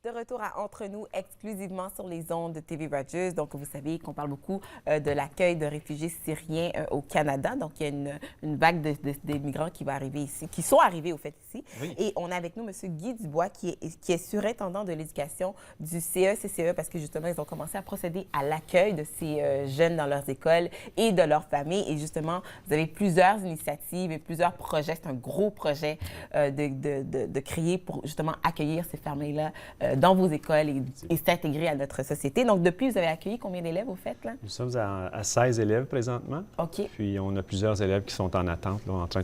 De retour à Entre nous, exclusivement sur les ondes de TV Rogers. Donc, vous savez qu'on parle beaucoup de l'accueil de réfugiés syriens au Canada. Donc, il y a une vague des migrants qui va arriver ici, qui sont arrivés, au fait, ici. Oui. Et on a avec nous M. Guy Dubois, qui est surintendant de l'éducation du CECCE, parce que, justement, ils ont commencé à procéder à l'accueil de ces jeunes dans leurs écoles et de leurs familles. Et, justement, vous avez plusieurs initiatives et plusieurs projets. C'est un gros projet de créer pour, justement, accueillir ces familles-là dans vos écoles et s'intégrer à notre société. Donc, depuis, vous avez accueilli combien d'élèves, au fait, là? Nous sommes à 16 élèves présentement. OK. Puis, on a plusieurs élèves qui sont en attente, là, en train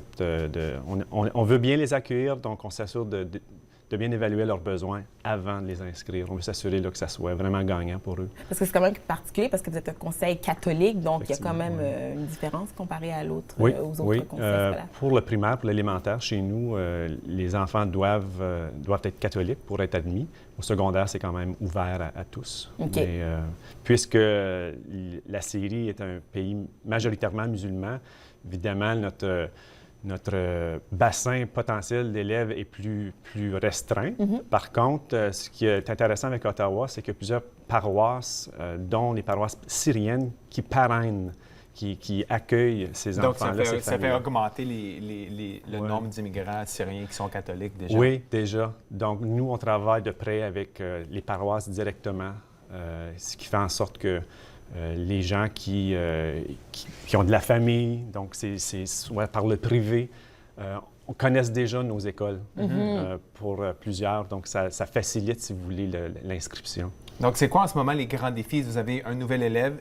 on veut bien les accueillir, donc on s'assure de bien évaluer leurs besoins avant de les inscrire. On veut s'assurer là, que ça soit vraiment gagnant pour eux. Parce que c'est quand même particulier, parce que vous êtes un conseil catholique, donc il y a quand même une différence comparée à l'autre, aux autres conseils scolaires. Pour le primaire, pour l'élémentaire, chez nous, les enfants doivent être catholiques pour être admis. Au secondaire, c'est quand même ouvert à tous. OK. Mais, puisque la Syrie est un pays majoritairement musulman, évidemment, notre bassin potentiel d'élèves est plus restreint. Par contre, ce qui est intéressant avec Ottawa, c'est qu'il y a plusieurs paroisses, dont les paroisses syriennes, qui parrainent, qui accueillent ces enfants-là. Donc, ça fait augmenter le nombre d'immigrants syriens qui sont catholiques déjà? Oui, déjà. Donc, nous, on travaille de près avec les paroisses directement, ce qui fait en sorte que les gens qui ont de la famille, donc c'est soit par le privé, on connaisse déjà nos écoles pour plusieurs, donc ça facilite, si vous voulez, l'inscription. Donc, c'est quoi en ce moment les grands défis? Vous avez un nouvel élève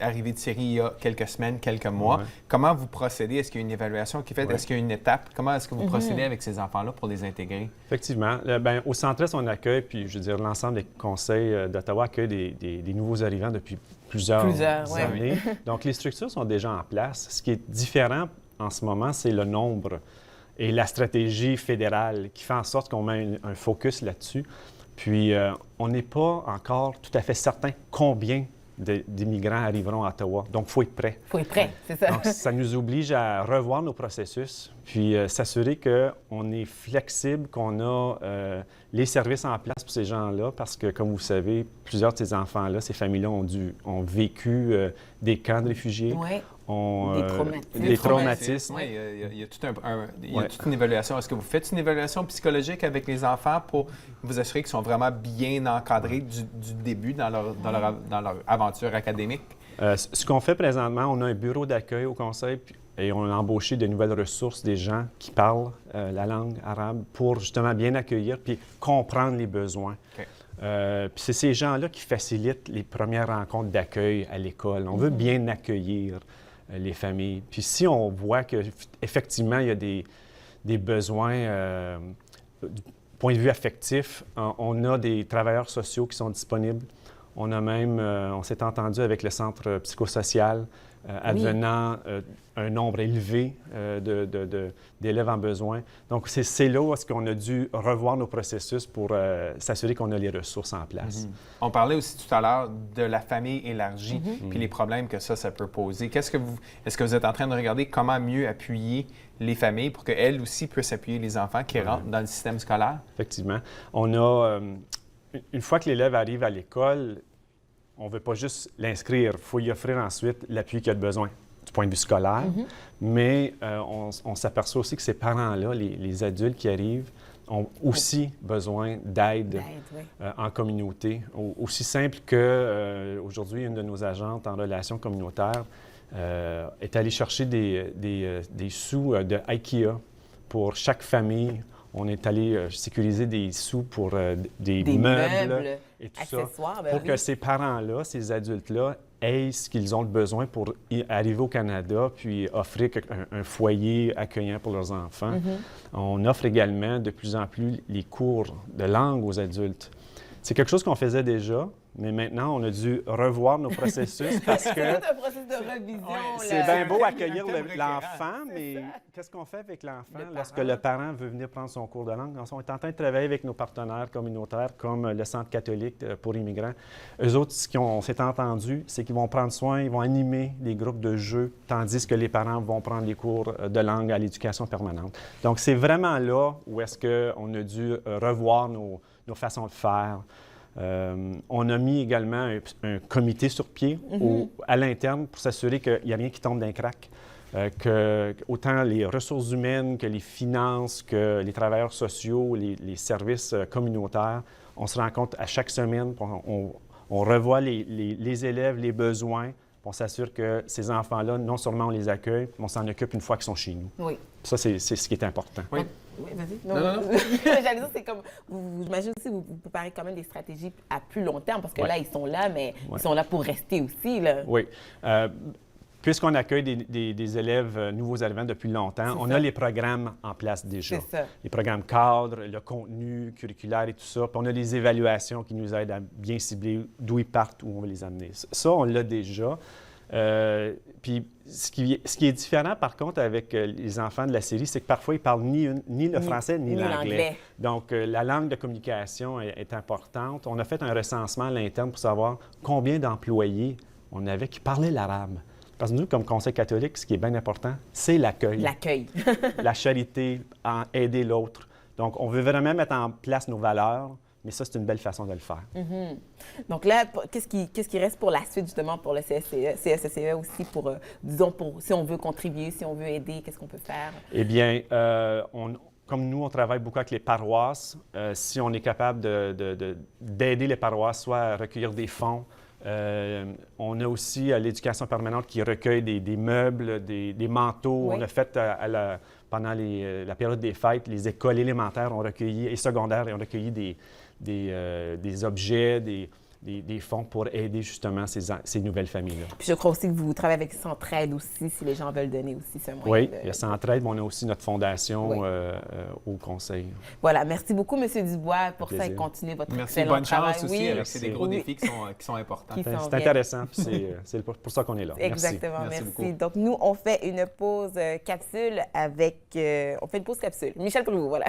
arrivé de Syrie il y a quelques semaines, quelques mois. Ouais. Comment vous procédez? Est-ce qu'il y a une évaluation qui est faite? Ouais. Est-ce qu'il y a une étape? Comment est-ce que vous procédez avec ces enfants-là pour les intégrer? Effectivement. Au Centre-Est, on accueille, puis je veux dire, l'ensemble des conseils d'Ottawa accueillent des nouveaux arrivants depuis plusieurs années. Oui. Donc, les structures sont déjà en place. Ce qui est différent en ce moment, c'est le nombre et la stratégie fédérale qui fait en sorte qu'on met un focus là-dessus. Puis, on n'est pas encore tout à fait certain combien d'immigrants arriveront à Ottawa. Donc, il faut être prêt. Il faut être prêt, c'est ça. Donc, ça nous oblige à revoir nos processus, puis s'assurer qu'on est flexible, qu'on a les services en place pour ces gens-là, parce que, comme vous savez, plusieurs de ces enfants-là, ces familles-là ont vécu des camps de réfugiés. Oui. Des traumatismes. Oui, il y a toute une évaluation. Est-ce que vous faites une évaluation psychologique avec les enfants pour vous assurer qu'ils sont vraiment bien encadrés du début dans leur aventure académique? Ce qu'on fait présentement, on a un bureau d'accueil au conseil et on a embauché de nouvelles ressources, des gens qui parlent la langue arabe pour justement bien accueillir puis comprendre les besoins. Okay. Puis c'est ces gens-là qui facilitent les premières rencontres d'accueil à l'école. On veut bien accueillir les familles. Puis si on voit qu'effectivement, il y a des besoins du point de vue affectif, on a des travailleurs sociaux qui sont disponibles. On a même, on s'est entendu avec le centre psychosocial, advenant un nombre élevé d'élèves en besoin. Donc, c'est là où est-ce qu'on a dû revoir nos processus pour s'assurer qu'on a les ressources en place. On parlait aussi tout à l'heure de la famille élargie, puis les problèmes que ça peut poser. Est-ce que vous êtes en train de regarder comment mieux appuyer les familles pour qu'elles aussi puissent appuyer les enfants qui rentrent dans le système scolaire? Effectivement. On a... Une fois que l'élève arrive à l'école, on ne veut pas juste l'inscrire. Il faut y offrir ensuite l'appui qu'il a besoin du point de vue scolaire. Mais on s'aperçoit aussi que ces parents-là, les adultes qui arrivent, ont aussi besoin d'aide en communauté. Aussi simple qu'aujourd'hui, une de nos agentes en relations communautaires est allée chercher des sous de IKEA pour chaque famille. On est allé sécuriser des sous pour des meubles et tout accessoires, ça, pour que ces parents-là, ces adultes-là, aient ce qu'ils ont besoin pour arriver au Canada, puis offrir un foyer accueillant pour leurs enfants. On offre également de plus en plus les cours de langue aux adultes. C'est quelque chose qu'on faisait déjà, mais maintenant, on a dû revoir nos processus parce que... C'est un processus de révision. C'est bien beau accueillir l'enfant, mais qu'est-ce qu'on fait avec l'enfant lorsque le parent veut venir prendre son cours de langue? On est en train de travailler avec nos partenaires communautaires comme le Centre catholique pour immigrants. Eux autres, ce qu'on s'est entendu, c'est qu'ils vont prendre soin, ils vont animer des groupes de jeux, tandis que les parents vont prendre les cours de langue à l'éducation permanente. Donc, c'est vraiment là où est-ce qu'on a dû revoir nos façons de faire. On a mis également un comité sur pied à l'interne pour s'assurer qu'il n'y a rien qui tombe d'un crack. Que autant les ressources humaines que les finances, que les travailleurs sociaux, les services communautaires, on se rencontre à chaque semaine, on revoit les élèves, les besoins, puis on s'assure que ces enfants-là, non seulement on les accueille, mais on s'en occupe une fois qu'ils sont chez nous. Oui. Ça, c'est ce qui est important. Oui. Oui, vas-y. Non. J'allais dire, c'est comme, j'imagine aussi, vous préparez quand même des stratégies à plus long terme, parce que là, ils sont là, mais ils sont là pour rester aussi, là. Oui. Puisqu'on accueille des élèves nouveaux arrivants depuis longtemps, on a les programmes en place déjà. C'est ça. Les programmes cadres, le contenu curriculaire et tout ça. Puis on a des évaluations qui nous aident à bien cibler d'où ils partent, où on va les amener. Ça, on l'a déjà. Puis ce qui est différent, par contre, avec les enfants de la série, c'est que parfois, ils parlent ni le français ni l'anglais. Donc, la langue de communication est importante. On a fait un recensement à l'interne pour savoir combien d'employés on avait qui parlaient l'arabe. Parce que nous, comme Conseil catholique, ce qui est bien important, c'est l'accueil. L'accueil. La charité, aider l'autre. Donc, on veut vraiment mettre en place nos valeurs, mais ça, c'est une belle façon de le faire. Donc là, qu'est-ce qui reste pour la suite, justement, pour le CSCE aussi, pour, disons, si on veut contribuer, si on veut aider, qu'est-ce qu'on peut faire? Eh bien, comme nous, on travaille beaucoup avec les paroisses. Si on est capable d'aider les paroisses, soit à recueillir des fonds, on a aussi l'éducation permanente qui recueille des meubles, des manteaux. Oui. On a fait pendant la période des fêtes, les écoles élémentaires ont recueilli, et secondaires ont recueilli des objets, des fonds pour aider justement ces nouvelles familles-là. Puis je crois aussi que vous travaillez avec Centraide aussi, si les gens veulent donner aussi ce moyen. Oui, il y a Centraide, mais on a aussi notre fondation au Conseil. Voilà, merci beaucoup, M. Dubois, pour ça et continuez votre excellent travail. Merci, bonne chance aussi, avec ces gros défis qui sont importants. C'est intéressant, c'est pour ça qu'on est là. Exactement, merci. Beaucoup. Donc, nous, on fait une pause capsule avec... on fait une pause capsule. Michel Proulx, voilà.